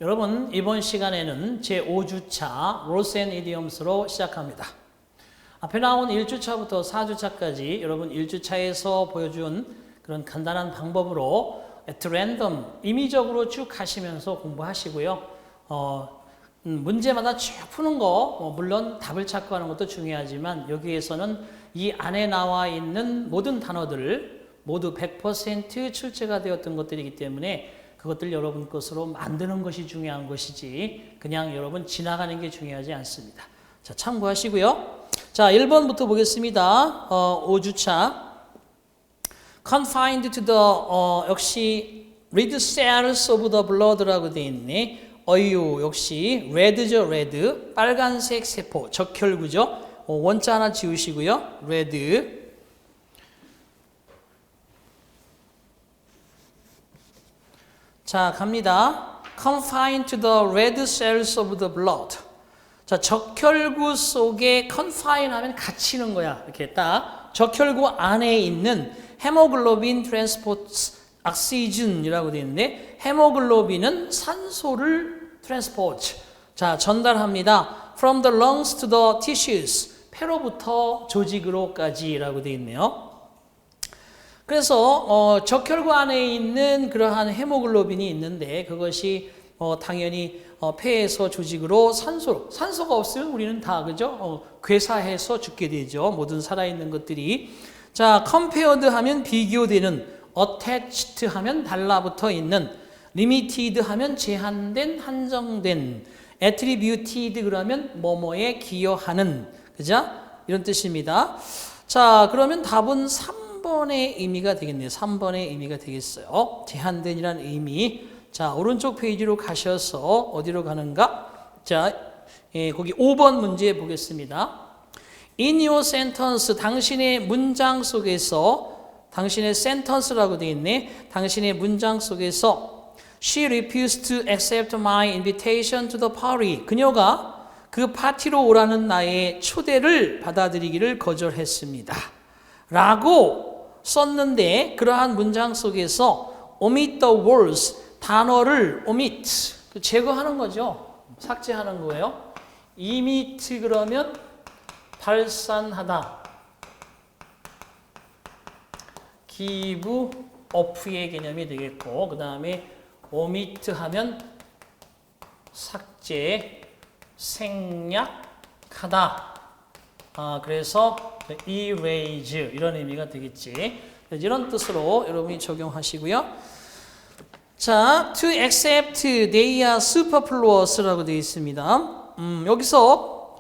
여러분, 이번 시간에는 제5주차 Rules and Idioms로 시작합니다. 앞에 나온 1주차부터 4주차까지 여러분 1주차에서 보여준 그런 간단한 방법으로 at random, 임의적으로 쭉 하시면서 공부하시고요. 문제마다 쭉 푸는 거, 물론 답을 찾고 하는 것도 중요하지만 여기에서는 이 안에 나와 있는 모든 단어들 모두 100% 출제가 되었던 것들이기 때문에 그것들 여러분 것으로 만드는 것이 중요한 것이지 그냥 여러분 지나가는 게 중요하지 않습니다. 자, 참고하시고요. 자, 1번부터 보겠습니다. 5주차. Confined to the 역시 red cells of the blood라고 되어 있네. 어유 역시 red죠, red. 빨간색 세포, 적혈구죠. 원자 하나 지우시고요. red. 자, 갑니다. Confined to the red cells of the blood. 자, 적혈구 속에 confine 하면 갇히는 거야. 이렇게 딱 적혈구 안에 있는 헤모글로빈 트랜스포트 옥시즌이라고 되어 있는데 헤모글로빈은 산소를 트랜스포트. 자, 전달합니다. From the lungs to the tissues. 폐로부터 조직으로까지라고 되어 있네요. 그래서 적혈구 안에 있는 그러한 헤모글로빈이 있는데 그것이 당연히 폐에서 조직으로 산소가 없으면 우리는 다 그죠? 괴사해서 죽게 되죠. 모든 살아있는 것들이. 자, compared 하면 비교되는, attached 하면 달라붙어 있는, limited 하면 제한된, 한정된, attributed 그러면 뭐뭐에 기여하는, 그죠? 이런 뜻입니다. 자, 그러면 답은 3번의 의미가 되겠네요. 3번의 의미가 되겠어요. 제한된이라는 의미. 자, 오른쪽 페이지로 가셔서 어디로 가는가? 자, 거기 5번 문제 보겠습니다. In your sentence, 당신의 문장 속에서, 당신의 sentence라고 되어 있네. 당신의 문장 속에서 She refused to accept my invitation to the party. 그녀가 그 파티로 오라는 나의 초대를 받아들이기를 거절했습니다. 라고 썼는데 그러한 문장 속에서 omit the words, 단어를 omit, 제거하는 거죠. 삭제하는 거예요. emit 그러면 발산하다. give off의 개념이 되겠고 그 다음에 omit 하면 삭제, 생략하다. 그래서 erase 이런 의미가 되겠지. 이런 뜻으로 여러분이 적용하시고요. 자, to accept, they are superfluous라고 되어 있습니다. 여기서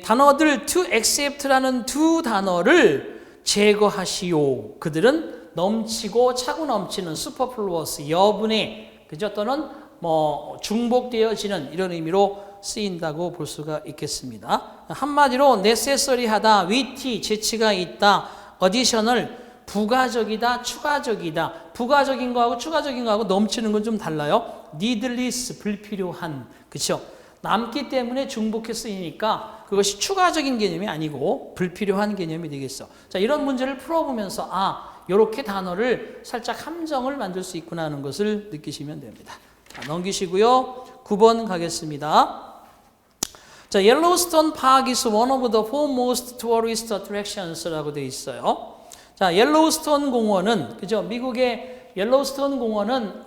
단어들 to accept라는 두 단어를 제거하시오. 그들은 넘치고 차고 넘치는 superfluous, 여분의, 그죠? 또는 뭐 중복되어지는 이런 의미로 쓰인다고 볼 수가 있겠습니다. 한마디로 necessary하다, witty, 재치가 있다, additional, 부가적이다, 추가적이다. 부가적인 거하고 추가적인 거하고 넘치는 건 좀 달라요. needless, 불필요한. 그렇죠? 남기 때문에 중복해 쓰이니까 그것이 추가적인 개념이 아니고 불필요한 개념이 되겠어. 자, 이런 문제를 풀어보면서 이렇게 단어를 살짝 함정을 만들 수 있구나 하는 것을 느끼시면 됩니다. 자, 넘기시고요. 9번 가겠습니다. 자, Yellowstone Park is one of the foremost tourist attractions라고 되어 있어요. 자, 옐로우스톤 공원은, 그죠? 미국의 옐로우스톤 공원은,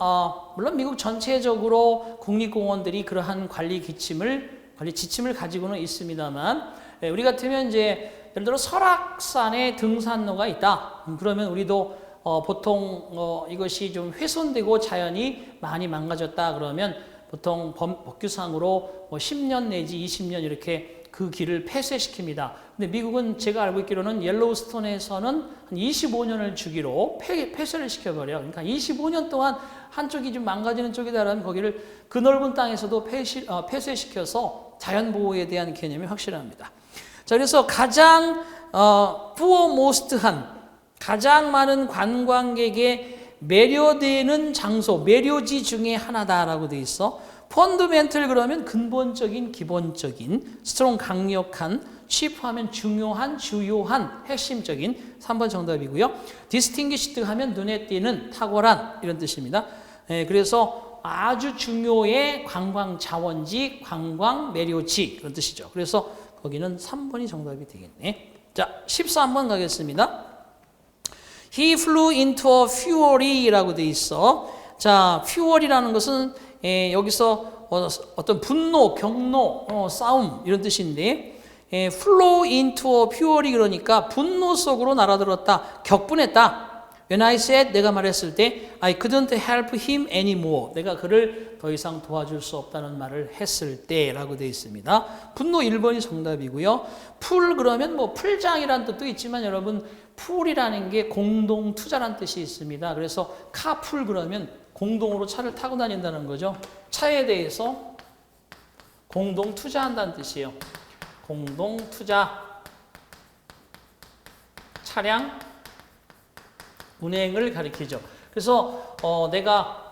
물론 미국 전체적으로 국립공원들이 그러한 관리 지침을 가지고는 있습니다만, 우리 같으면 이제, 예를 들어 설악산에 등산로가 있다. 그러면 우리도, 보통, 이것이 좀 훼손되고 자연이 많이 망가졌다. 그러면 보통 법규상으로 10년 내지 20년 이렇게 그 길을 폐쇄시킵니다. 근데 미국은 제가 알고 있기로는 옐로우스톤에서는 한 25년을 주기로 폐쇄를 시켜버려요. 그러니까 25년 동안 한쪽이 좀 망가지는 쪽이다라면 거기를 그 넓은 땅에서도 폐쇄시켜서 자연보호에 대한 개념이 확실합니다. 자, 그래서 가장 foremost한, 가장 많은 관광객에 매료되는 장소, 매료지 중에 하나다라고 돼 있어. 펀더멘털 그러면 근본적인, 기본적인, 스트롱 강력한, 치프 하면 중요한, 주요한, 핵심적인 3번 정답이고요. 디스팅기시드 하면 눈에 띄는, 탁월한 이런 뜻입니다. 그래서 아주 중요의 관광 자원지, 관광 매료지 그런 뜻이죠. 그래서 거기는 3번이 정답이 되겠네. 자, 13번 가겠습니다. He flew into a fury라고 돼 있어. 자, fury라는 것은 여기서 어떤 분노, 경로, 싸움 이런 뜻인데 flow into a fury 그러니까 분노 속으로 날아들었다, 격분했다. When I said 내가 말했을 때 I couldn't help him anymore. 내가 그를 더 이상 도와줄 수 없다는 말을 했을 때라고 되어 있습니다. 분노 1번이 정답이고요. 풀 그러면 뭐 풀장이라는 뜻도 있지만 여러분 풀이라는 게 공동 투자라는 뜻이 있습니다. 그래서 카풀 그러면 공동으로 차를 타고 다닌다는 거죠. 차에 대해서 공동 투자한다는 뜻이에요. 공동 투자 차량 운행을 가리키죠. 그래서 내가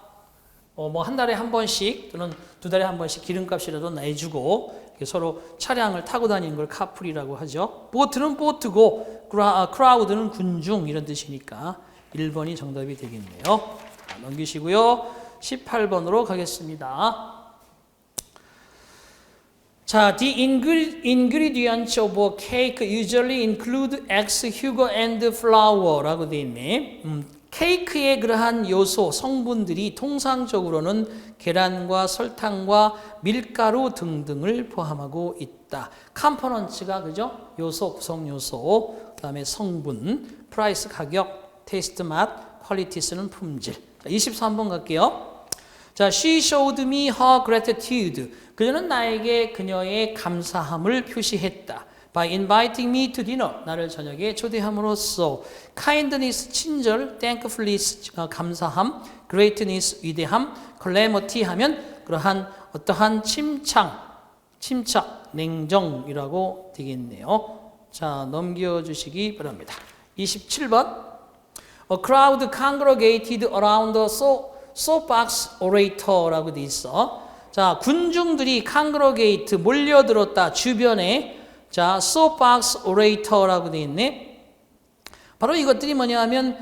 뭐 한 달에 한 번씩 또는 두 달에 한 번씩 기름값이라도 내주고 서로 차량을 타고 다니는 걸 카풀이라고 하죠. 보트는 보트고 크라우드는 군중 이런 뜻이니까 1번이 정답이 되겠네요. 자, 넘기시고요. 18번으로 가겠습니다. 자, the ingredients of a cake usually include eggs, sugar, and flour라고 되어 있네. 케이크의 그러한 요소, 성분들이 통상적으로는 계란과 설탕과 밀가루 등등을 포함하고 있다. 컴포넌츠가 그죠? 요소, 구성 요소, 그다음에 성분, 프라이스 가격, 테이스트 맛, 퀄리티 쓰는 품질. 자, 23번 갈게요. 자, she showed me her gratitude. 그녀는 나에게 그녀의 감사함을 표시했다. By inviting me to dinner. 나를 저녁에 초대함으로써 kindness, 친절, thankfulness, 감사함, greatness, 위대함, calamity 하면 그러한 어떠한 침착, 냉정이라고 되겠네요. 자, 넘겨주시기 바랍니다. 27번. A crowd congregated around the soapbox orator라고 돼 있어. 자, 군중들이 congregate 몰려들었다 주변에. 자, soapbox orator라고 돼 있네. 바로 이것들이 뭐냐면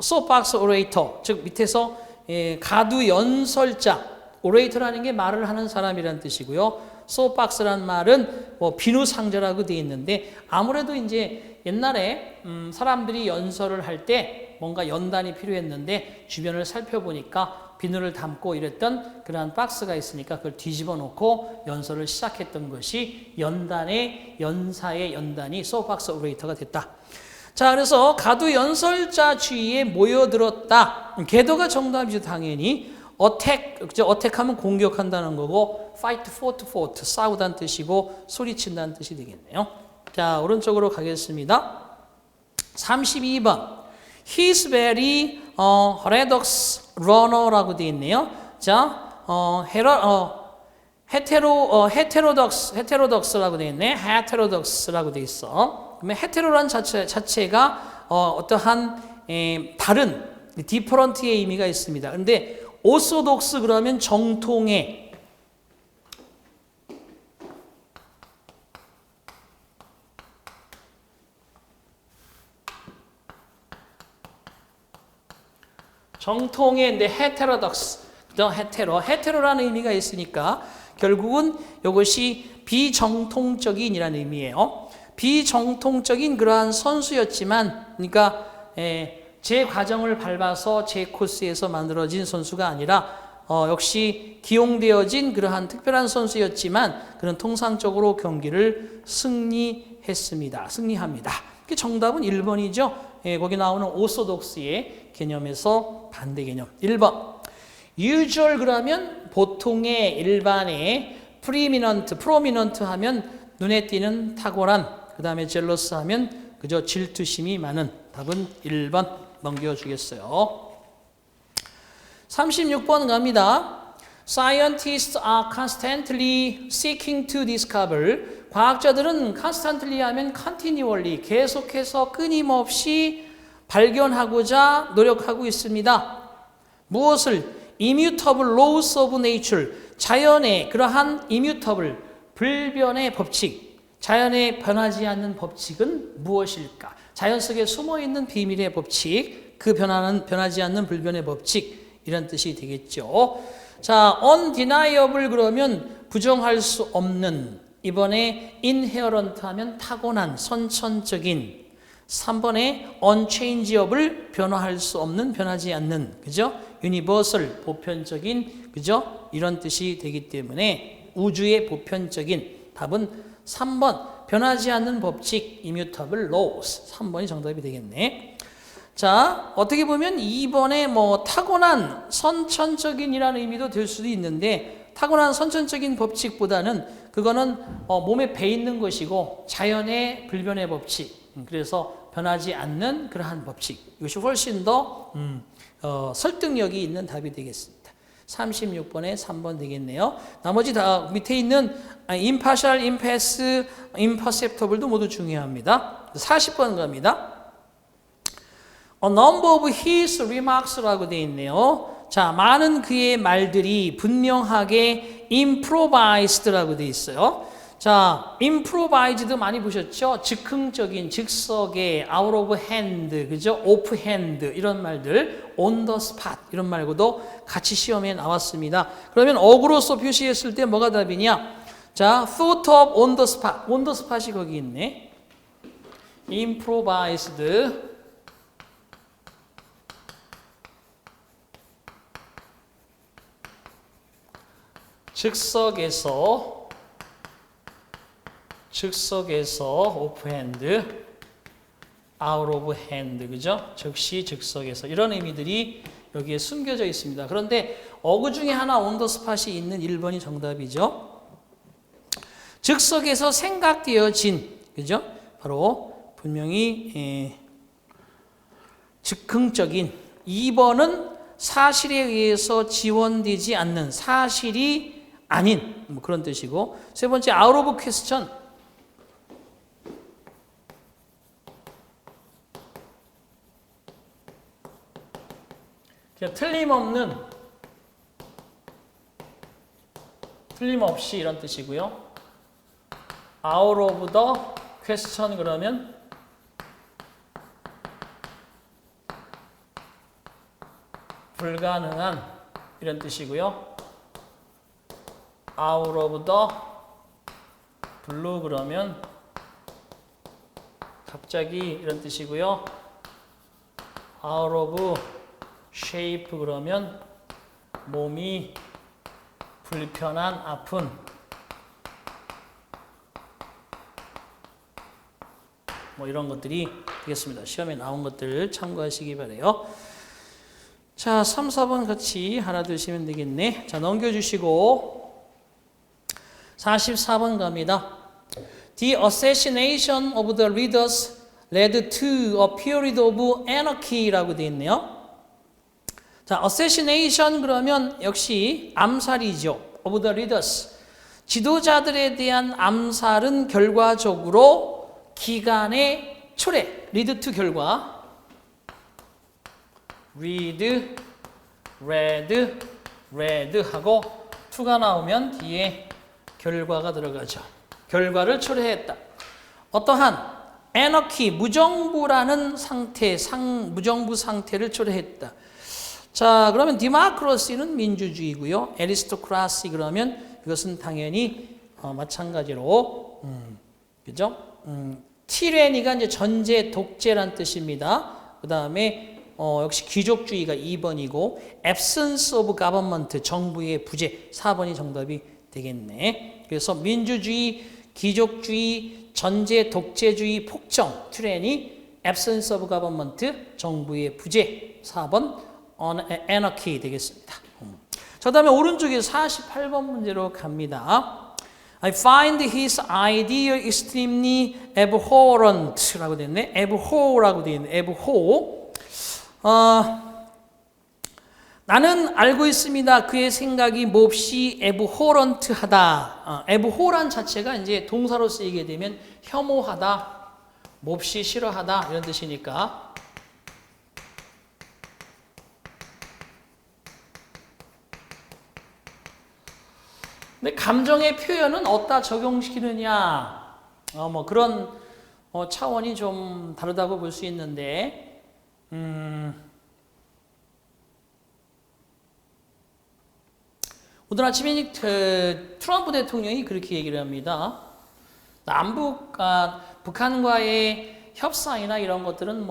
soapbox orator, 즉 밑에서 가두 연설자, orator라는 게 말을 하는 사람이라는 뜻이고요. soapbox라는 말은 뭐 비누 상자라고 돼 있는데 아무래도 이제 옛날에 사람들이 연설을 할 때 뭔가 연단이 필요했는데 주변을 살펴보니까 비누를 담고 이랬던 그러한 박스가 있으니까 그걸 뒤집어 놓고 연설을 시작했던 것이 연사의 연단이 soapbox orator가 됐다. 자, 그래서 가두 연설자 주위에 모여들었다. 궤도가 정답이죠, 당연히. 어택하면 공격한다는 거고, fight, fought, 싸우다는 뜻이고, 소리친다는 뜻이 되겠네요. 자, 오른쪽으로 가겠습니다. 32번. He's very heterodox runner라고 되어 있네요. 자, heterodox라고 되어 있네. heterodox라고 되어 있어. 그러면 hetero란 자체가 어떠한 다른 different의 의미가 있습니다. 그런데 orthodox 그러면 정통의 헤테로라는 의미가 있으니까 결국은 이것이 비정통적인이라는 의미예요. 비정통적인 그러한 선수였지만, 그러니까 제 과정을 밟아서 제 코스에서 만들어진 선수가 아니라 역시 기용되어진 그러한 특별한 선수였지만 그는 통상적으로 경기를 승리합니다. 정답은 1번이죠. 거기 나오는 오소독스의 개념에서 반대 개념. 1번. usual 그러면 보통의, 일반의, prominent 하면 눈에 띄는 탁월한, 그 다음에 jealous 하면 그저 질투심이 많은. 답은 1번 넘겨주겠어요. 36번 갑니다. Scientists are constantly seeking to discover. 과학자들은 constantly 하면 continually, 계속해서 끊임없이 발견하고자 노력하고 있습니다. 무엇을? immutable laws of nature. 자연의 그러한 immutable, 불변의 법칙. 자연에 변하지 않는 법칙은 무엇일까? 자연 속에 숨어있는 비밀의 법칙, 그 변하지 않는 불변의 법칙. 이런 뜻이 되겠죠. 자, undeniable 그러면 부정할 수 없는, 이번에 inherent 하면 타고난, 선천적인, 3번에 unchangeable 변화할 수 없는, 변하지 않는, 그죠? universal 보편적인, 그죠? 이런 뜻이 되기 때문에 우주의 보편적인, 답은 3번 변하지 않는 법칙 immutable laws, 3번이 정답이 되겠네. 자, 어떻게 보면 2번에 뭐 타고난 선천적인이라는 의미도 될 수도 있는데, 타고난 선천적인 법칙보다는 그거는 몸에 배 있는 것이고 자연의 불변의 법칙, 그래서 변하지 않는 그러한 법칙, 이것이 훨씬 더 설득력이 있는 답이 되겠습니다. 36번에 3번 되겠네요. 나머지 다 밑에 있는 impartial, impasse, imperceptible도 모두 중요합니다. 40번 갑니다. A number of his remarks라고 되어 있네요. 자, 많은 그의 말들이 분명하게 improvised라고 되어 있어요. 자, improvised 많이 보셨죠? 즉흥적인, 즉석의, out of hand, 그죠? off hand 이런 말들, on the spot 이런 말고도 같이 시험에 나왔습니다. 그러면 어구로서 표시했을 때 뭐가 답이냐? 자, thought of on the spot, on the spot이 거기 있네. improvised 즉석에서 오프핸드, out of hand, 그죠? 즉시 즉석에서 이런 의미들이 여기에 숨겨져 있습니다. 그런데 어구 중에 하나 on the spot이 있는 1번이 정답이죠. 즉석에서 생각되어진, 그죠? 바로 분명히 즉흥적인. 2번은 사실에 의해서 지원되지 않는, 사실이 아닌 뭐 그런 뜻이고, 세 번째 out of question, 틀림없는, 틀림없이 이런 뜻이고요. out of the question 그러면 불가능한 이런 뜻이고요. out of the blue 그러면 갑자기 이런 뜻이고요. out of shape 그러면 몸이 불편한, 아픈, 뭐 이런 것들이 되겠습니다. 시험에 나온 것들 참고하시기 바라요. 자, 3, 4번 같이 하나 두시면 되겠네. 자, 넘겨주시고 44번 갑니다. The assassination of the leaders led to a period of anarchy라고 되어 있네요. 자, assassination 그러면 역시 암살이죠. of the leaders. 지도자들에 대한 암살은 결과적으로 기간의 초래, lead to 결과, read, read 하고 to가 나오면 뒤에 결과가 들어가죠. 결과를 초래했다. 어떠한 anarchy, 무정부라는 상태, 무정부 상태를 초래했다. 자, 그러면 democracy는 민주주의고요. aristocracy 그러면 이것은 당연히 마찬가지로 그죠? tyranny가 이제 전제, 독재란 뜻입니다. 그 다음에 역시 귀족주의가 2번이고 absence of government, 정부의 부재, 4번이 정답이 되겠네. 그래서 민주주의, 귀족주의, 전제, 독재주의, 폭정, tyranny, absence of government, 정부의 부재, 4번 anarchy 되겠습니다. 자, 다음에 오른쪽에 48번 문제로 갑니다. I find his idea extremely abhorrent 라고 되어 있네. abhor라고 되어 있네. abhor. 나는 알고 있습니다. 그의 생각이 몹시 abhorrent하다. abhor란 자체가 이제 동사로 쓰이게 되면 혐오하다, 몹시 싫어하다 이런 뜻이니까. 근데 감정의 표현은 어디다 적용시키느냐, 뭐 그런 차원이 좀 다르다고 볼 수 있는데, 오늘 아침에 트럼프 대통령이 그렇게 얘기를 합니다. 북한과의 협상이나 이런 것들은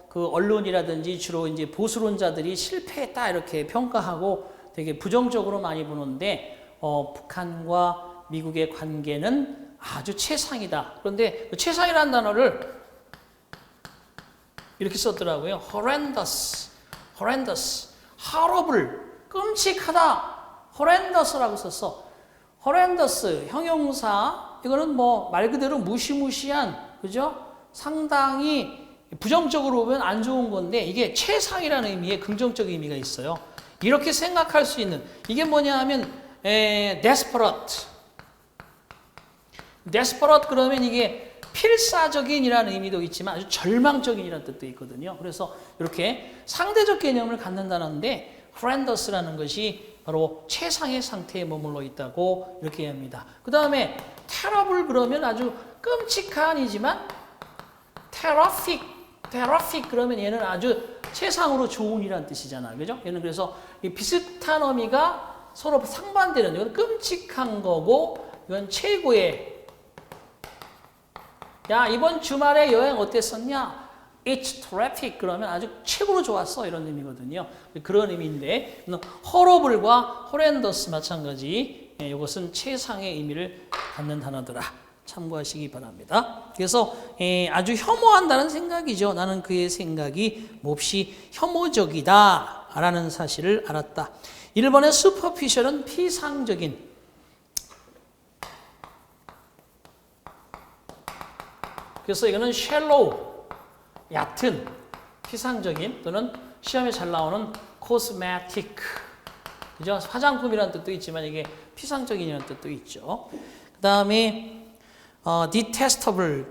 그 언론이라든지 주로 이제 보수론자들이 실패했다 이렇게 평가하고 되게 부정적으로 많이 보는데 북한과 미국의 관계는 아주 최상이다. 그런데 그 최상이라는 단어를 이렇게 썼더라고요. horrendous, horrible, 끔찍하다. horrendous라고 썼어. horrendous, 형용사, 이거는 말 그대로 무시무시한, 그죠? 상당히 부정적으로 보면 안 좋은 건데 이게 최상이라는 의미의 긍정적 의미가 있어요. 이렇게 생각할 수 있는, 이게 뭐냐 하면 desperate 그러면 이게 필사적인이라는 의미도 있지만 아주 절망적인이라는 뜻도 있거든요. 그래서 이렇게 상대적 개념을 갖는다는데 horrendous라는 것이 바로 최상의 상태에 머물러 있다고 이렇게 합니다. 그 다음에 terrible 그러면 아주 끔찍한이지만 terrific 그러면 얘는 아주 최상으로 좋은이라는 뜻이잖아요. 그죠? 얘는 그래서 이 비슷한 의미가 서로 상반되는, 이건 끔찍한 거고 이건 최고의, 야 이번 주말에 여행 어땠었냐? It's terrific 그러면 아주 최고로 좋았어 이런 의미거든요. 그런 의미인데 horrible과 horrendous 마찬가지, 이것은 최상의 의미를 갖는 단어더라. 참고하시기 바랍니다. 그래서 아주 혐오한다는 생각이죠. 나는 그의 생각이 몹시 혐오적이다 라는 사실을 알았다. 1번의 superficial은 피상적인, 그래서 이거는 shallow, 얕은, 피상적인, 또는 시험에 잘 나오는 cosmetic, 그죠? 화장품이라는 뜻도 있지만 이게 피상적인이라는 뜻도 있죠. 그 다음에 detestable,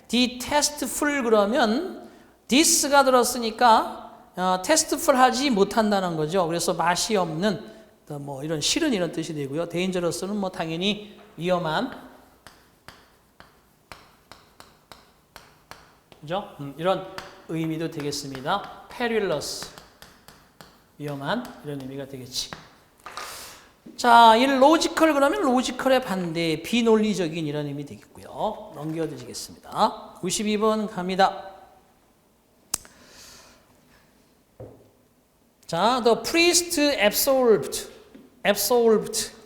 detestful 그러면 this가 들었으니까 testful 하지 못한다는 거죠. 그래서 맛이 없는, 이런 싫은 이런 뜻이 되고요. dangerous는 당연히 위험한, 그죠? 이런 의미도 되겠습니다. perilous, 위험한 이런 의미가 되겠지. 자, 이 logical 그러면 logical의 반대, 비논리적인 이런 의미 되겠고요. 넘겨드리겠습니다. 92번 갑니다. 자, the priest absolved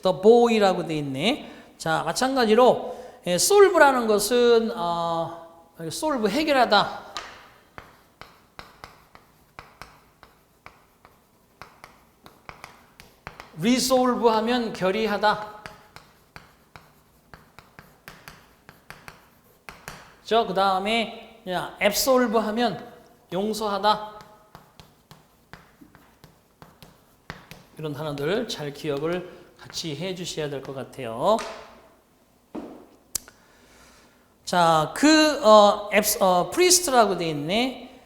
the boy라고 돼 있네. 자, 마찬가지로 solve라는 것은 solve 해결하다, resolve 하면 결의하다, 그 다음에 absolve 하면 용서하다. 이런 단어들 잘 기억을 같이 해 주셔야 될 것 같아요. 자, 프리스트라고 되어 있네.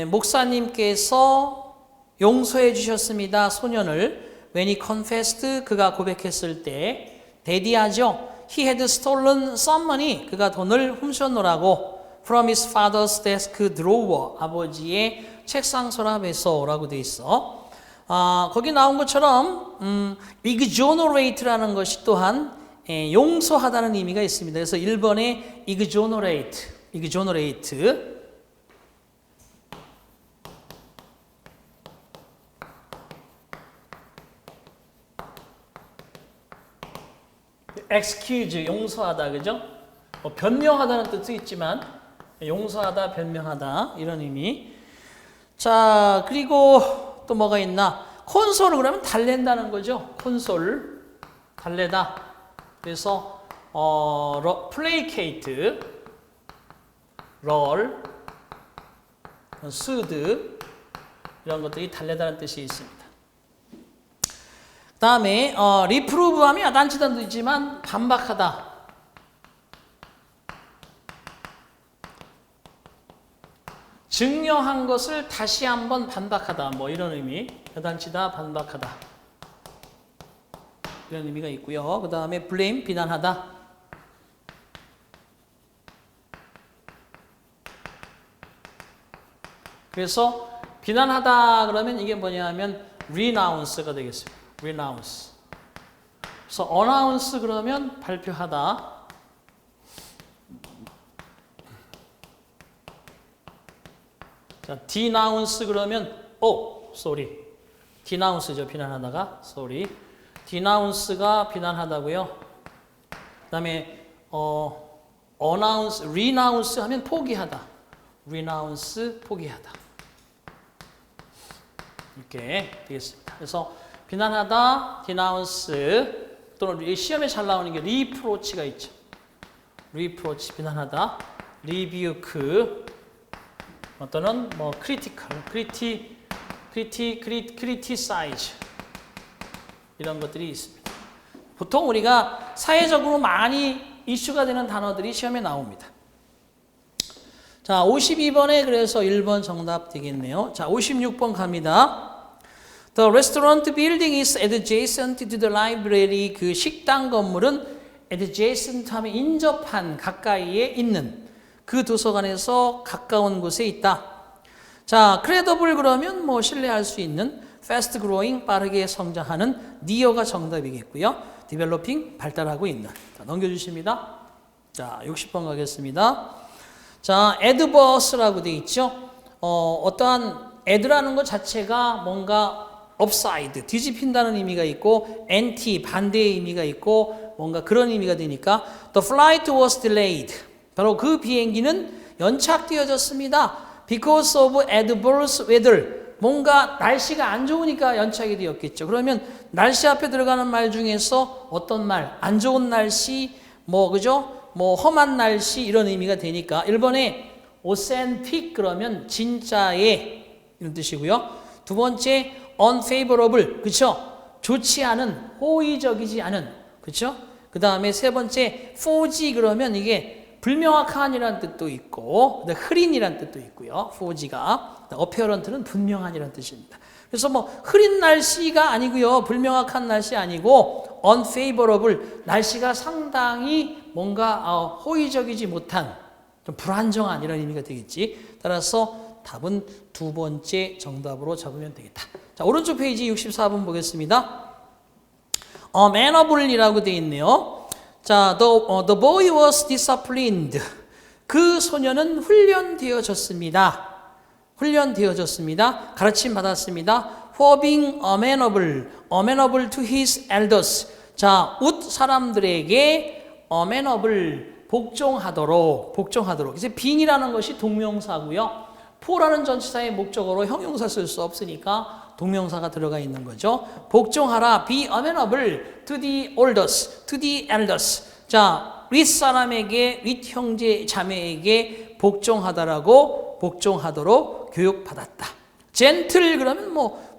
목사님께서 용서해 주셨습니다. 소년을. When he confessed, 그가 고백했을 때, daddy하죠. He had stolen some money. 그가 돈을 훔쳤노라고. From his father's desk drawer. 아버지의 책상 서랍에서라고 되어 있어. 거기 나온 것처럼 exonerate라는 것이 또한 용서하다는 의미가 있습니다. 그래서 1번에 exonerate. excuse, 용서하다, 그죠? 변명하다는 뜻도 있지만 용서하다, 변명하다 이런 의미. 자, 그리고 또 뭐가 있나? 콘솔 그러면 달랜다는 거죠. 콘솔, 달래다. 그래서 placate, roll, soothe 이런 것들이 달래다는 뜻이 있습니다. 그 다음에 reprove 하면 야단치다는 뜻이지만 반박하다. 증명한 것을 다시 한번 반박하다. 이런 의미. 야단치다, 반박하다. 이런 의미가 있고요. 그 다음에 blame, 비난하다. 그래서 비난하다 그러면 이게 뭐냐 하면 renounce가 되겠습니다. renounce. 그래서 announce 그러면 발표하다. 자, denounce 그러면 sorry. denounce죠. 비난하다가 sorry. denounce가 비난하다고요. 그다음에 announce, renounce 하면 포기하다. renounce 포기하다. 이렇게 되겠습니다. 그래서 비난하다, denounce 또는 시험에 잘 나오는 게 reproach가 있죠. reproach 비난하다, rebuke 또는 뭐 critical, criticize 이런 것들이 있습니다. 보통 우리가 사회적으로 많이 이슈가 되는 단어들이 시험에 나옵니다. 자, 52번에 그래서 1번 정답 되겠네요. 자, 56번 갑니다. The restaurant building is adjacent to the library. 그 식당 건물은 adjacent 하면 인접한, 가까이에 있는 그 도서관에서 가까운 곳에 있다. 자, credible 그러면 뭐 신뢰할 수 있는, fast growing 빠르게 성장하는, near가 정답이겠고요. developing 발달하고 있는. 자, 넘겨주십니다. 자, 60번 가겠습니다. 자, adverse라고 되어 있죠. 어떠한 add라는 것 자체가 뭔가 upside, 뒤집힌다는 의미가 있고 anti, 반대의 의미가 있고 뭔가 그런 의미가 되니까 the flight was delayed. 바로 그 비행기는 연착되어졌습니다. because of adverse weather. 뭔가 날씨가 안 좋으니까 연착이 되었겠죠. 그러면 날씨 앞에 들어가는 말 중에서 어떤 말, 안 좋은 날씨, 그죠? 험한 날씨 이런 의미가 되니까 1번에 authentic 그러면 진짜의 이런 뜻이고요. 두 번째 unfavorable, 그렇죠? 좋지 않은, 호의적이지 않은, 그렇죠? 그 다음에 세 번째 forgy 그러면 이게 불명확한이라는 뜻도 있고 흐린이라는 뜻도 있고요. forgy가 apparent는 분명한이라는 뜻입니다. 그래서 흐린 날씨가 아니고요. 불명확한 날씨 아니고 unfavorable, 날씨가 상당히 뭔가 호의적이지 못한, 좀 불안정한 이런 의미가 되겠지. 따라서 답은 두 번째 정답으로 잡으면 되겠다. 자, 오른쪽 페이지 64번 보겠습니다. manable이라고 되어 있네요. 자, the boy was disciplined. 그 소녀는 훈련되어졌습니다. 가르침 받았습니다. for being amenable to his elders. 자, 웃 사람들에게 amenable, 복종하도록. 그래서 being이라는 것이 동명사고요. for라는 전치사의 목적어로 형용사 쓸 수 없으니까 동명사가 들어가 있는 거죠. 복종하라, be amenable to the elders. 자, 윗사람에게, 윗형제 자매에게 복종하도록 교육받았다. gentle 그러면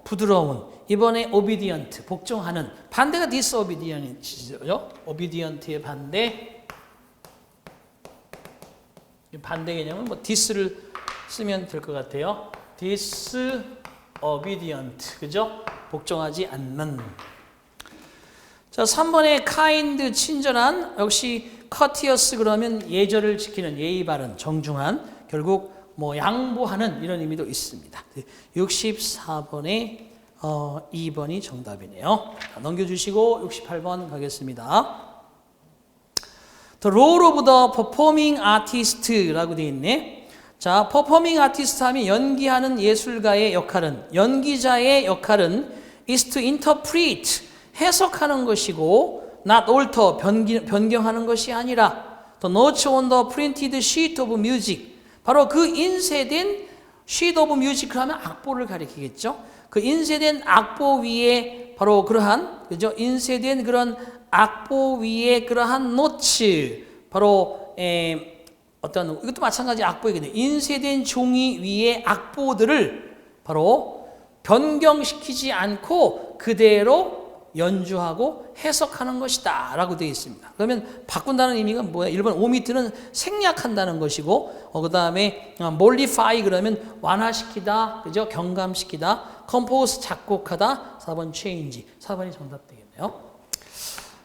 부드러운. 이번에 obedient, 복종하는. 반대가 disobedient이죠. obedient의 반대 개념은 dis를 쓰면 될 것 같아요. disobedient, 그죠? 복종하지 않는. 자, 3번에 kind, 친절한. 역시 courteous 그러면 예절을 지키는, 예의 바른, 정중한. 결국 양보하는 이런 의미도 있습니다. 64번에 2번이 정답이네요. 자, 넘겨주시고 68번 가겠습니다. The role of the performing artist라고 되어 있네. 자, performing artist 하면 연기하는 예술가의 역할은, 연기자의 역할은 is to interpret, 해석하는 것이고 not alter, 변경하는 것이 아니라 the notes on the printed sheet of music, 바로 그 인쇄된 sheet of music 하면 악보를 가리키겠죠. 그 인쇄된 악보 위에 바로 그러한, 그죠? 인쇄된 그런 악보 위에 그러한 노츠, 바로 이것도 마찬가지 악보이거든요. 인쇄된 종이 위에 악보들을 바로 변경시키지 않고 그대로 연주하고 해석하는 것이다 라고 되어 있습니다. 그러면 바꾼다는 의미가 뭐야? 1번 omit는 생략한다는 것이고, 그 다음에 mollify 그러면 완화시키다, 그죠? 경감시키다. compose 작곡하다. 4번 change. 4번이 정답 되겠네요.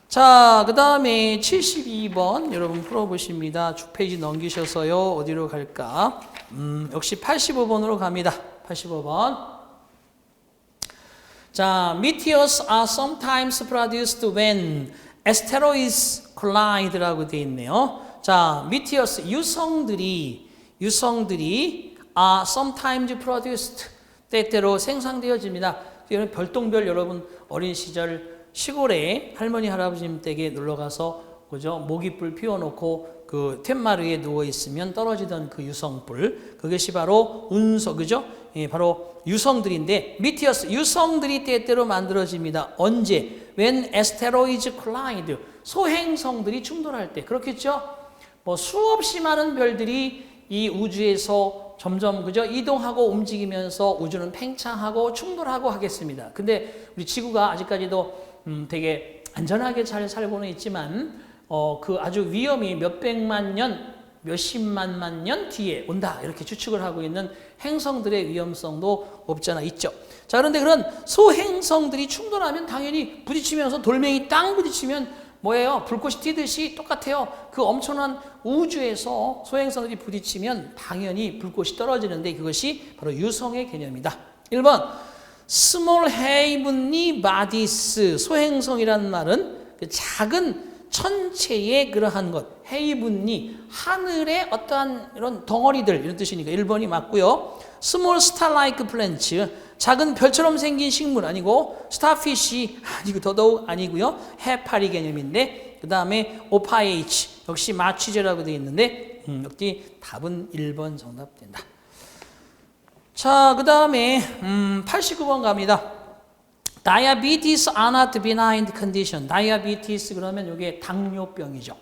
자, 그 다음에 72번 여러분 풀어보십니다. 쭉 페이지 넘기셔서요. 어디로 갈까? 역시 85번으로 갑니다. 85번. 자, meteors are sometimes produced when asteroids collide라고 되어 있네요. 자, meteors 유성들이 are sometimes produced 때때로 생산되어집니다. 이런 별똥별 여러분 어린 시절 시골에 할머니 할아버님 댁에 놀러 가서 그죠? 모기불 피워놓고 그 툇마루에 누워 있으면 떨어지던 그 유성불 그것이 바로 운석 그죠? 예, 바로 유성들인데 미티어스 유성들이 때때로 만들어집니다. 언제? When asteroids collide 소행성들이 충돌할 때 그렇겠죠? 뭐 수없이 많은 별들이 이 우주에서 점점 그죠? 이동하고 움직이면서 우주는 팽창하고 충돌하고 하겠습니다. 근데 우리 지구가 아직까지도 되게 안전하게 잘 살고는 있지만 그 아주 위험이 몇백만 년, 몇십만만 년 뒤에 온다 이렇게 추측을 하고 있는 행성들의 위험성도 없잖아 있죠. 자 그런데 그런 소행성들이 충돌하면 당연히 부딪히면서 돌멩이 땅 부딪히면 뭐예요? 불꽃이 튀듯이 똑같아요. 그 엄청난 우주에서 소행성들이 부딪히면 당연히 불꽃이 떨어지는데 그것이 바로 유성의 개념이다. 1번 Small heavenly bodies 소행성이라는 말은 그 작은 천체의 그러한 것 헤이븐이 하늘의 어떠한 이런 덩어리들 이런 뜻이니까 1번이 맞고요. Small star-like plants 작은 별처럼 생긴 식물 아니고 starfish 아니고 더더욱 아니고요. 해파리 개념인데 그 다음에 OPH 역시 마취제라고 되어 있는데 여기 답은 1번 정답 된다. 자, 그 다음에 89번 갑니다. Diabetes are not benign condition. Diabetes 그러면 이게 당뇨병이죠.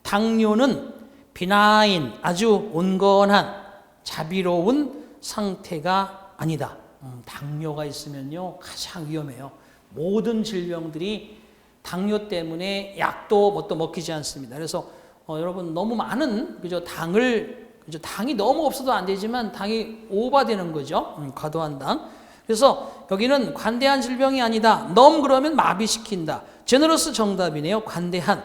당뇨는 benign 아주 온건한 자비로운 상태가 아니다. 당뇨가 있으면요 가장 위험해요. 모든 질병들이 당뇨 때문에 약도 뭣도 먹히지 않습니다. 그래서 여러분 너무 많은 그죠 당을 그죠 당이 너무 없어도 안 되지만 당이 오버되는 거죠. 과도한 당. 그래서 여기는 관대한 질병이 아니다. 넘 그러면 마비시킨다. 제너러스 정답이네요. 관대한.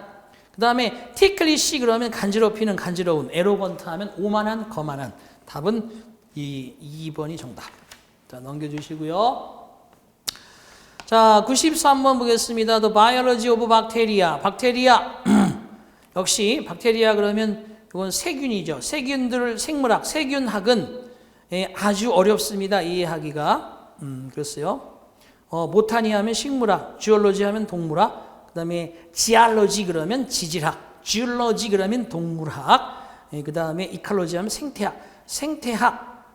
그 다음에 티클리시 그러면 간지럽히는 간지러운. 에로건트 하면 오만한 거만한. 답은 2번이 정답. 자 넘겨주시고요. 자 93번 보겠습니다. The biology of bacteria. 박테리아. 역시 박테리아 그러면 이건 세균이죠. 세균들 생물학, 세균학은 아주 어렵습니다. 이해하기가. 그랬어요. 보타니 하면 식물학, 지올로지 하면 동물학, 그 다음에 지알로지 그러면 지질학, 지올로지 그러면 동물학, 그 다음에 이칼로지 하면 생태학, 생태학,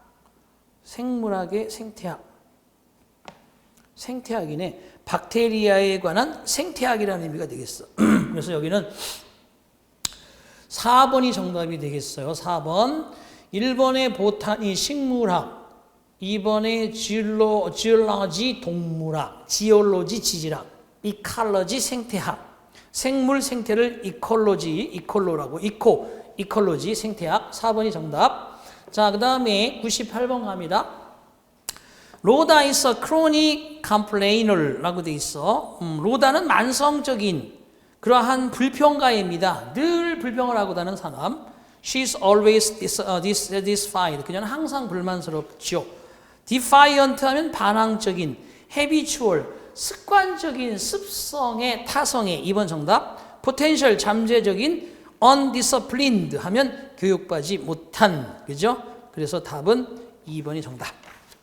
생물학의 생태학, 생태학이네. 박테리아에 관한 생태학이라는 의미가 되겠어. 그래서 여기는 4번이 정답이 되겠어요. 4번. 1번의 보타니 식물학, 2번에 지올로지 동물학, 지올로지 지질학, 이칼로지 생태학, 생물 생태를 이콜로라고 이콜로지 생태학 4번이 정답. 자, 그 다음에 98번 갑니다. 로다 is a chronic complainer-라고 돼 있어. 로다는 만성적인 그러한 불평가입니다. 늘 불평을 하고 다는 사람. She's always dissatisfied. 그녀는 항상 불만스럽죠. defiant 하면 반항적인, habitual, 습관적인 습성의 타성의 2번 정답. potential, 잠재적인, undisciplined 하면 교육받지 못한, 그죠? 그래서 답은 2번이 정답.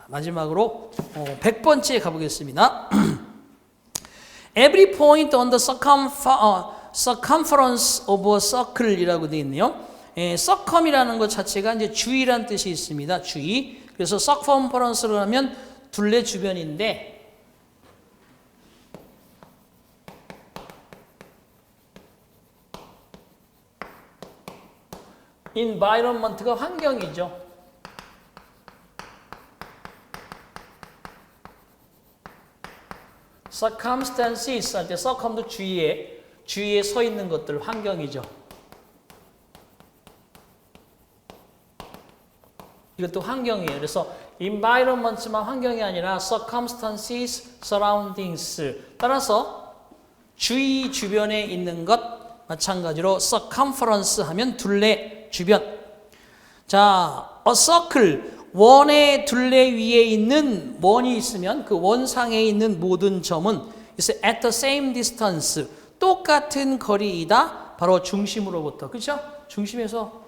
마지막으로 100번째 가보겠습니다. Every point on the circumference of a circle 이라고 되어 있네요. circum이라는 것 자체가 이제 주위란 뜻이 있습니다. 주위. 그래서 circumference로 하면 둘레 주변인데 environment가 환경이죠. circumstances 할 때 circum도 주위에 서 있는 것들 환경이죠. 이것도 환경이에요. 그래서 environment만 환경이 아니라 circumstances, surroundings. 따라서 주위 주변에 있는 것 마찬가지로 circumference 하면 둘레 주변. 자, a circle 원의 둘레 위에 있는 원이 있으면 그 원상에 있는 모든 점은 is at the same distance. 똑같은 거리이다. 바로 중심으로부터. 그렇죠? 중심에서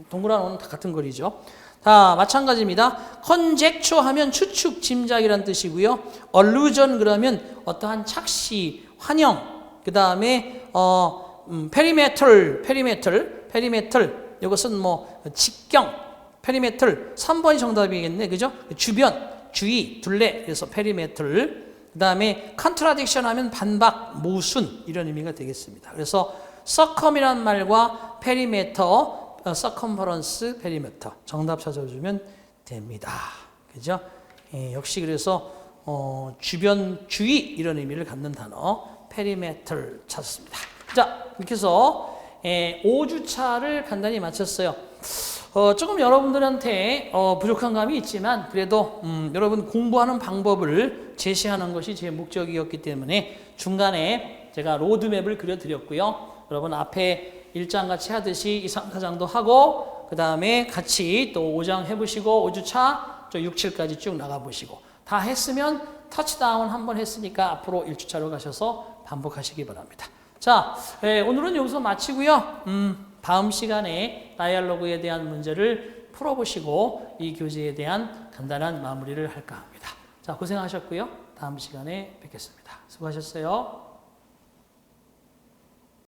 동그란 원은 다 같은 거리죠. 다 마찬가지입니다. conjecture 하면 추측, 짐작이란 뜻이고요. allusion 그러면 어떠한 착시, 환영. 그 다음에 perimeter 이것은 뭐 직경, perimeter 3번이 정답이겠네, 그죠? 주변, 주위, 둘레. 그래서 perimeter. 그 다음에 contradiction 하면 반박, 모순 이런 의미가 되겠습니다. 그래서 circum이란 말과 perimeter, circumference, perimeter 정답 찾아주면 됩니다. 그죠? 역시 그래서 주변, 주위 이런 의미를 갖는 단어 perimeter 찾았습니다. 자, 이렇게 해서 5주차를 간단히 마쳤어요. 조금 여러분들한테 부족한 감이 있지만 그래도 여러분 공부하는 방법을 제시하는 것이 제 목적이었기 때문에 중간에 제가 로드맵을 그려드렸고요. 여러분 앞에 1장 같이 하듯이 2, 3, 4장도 하고 그 다음에 같이 또 5장 해보시고 5주차 또 6, 7까지 쭉 나가보시고 다 했으면 터치다운 한번 했으니까 앞으로 1주차로 가셔서 반복하시기 바랍니다. 자, 오늘은 여기서 마치고요. 다음 시간에 다이얼로그에 대한 문제를 풀어보시고 이 교재에 대한 간단한 마무리를 할까 합니다. 자, 고생하셨고요. 다음 시간에 뵙겠습니다. 수고하셨어요.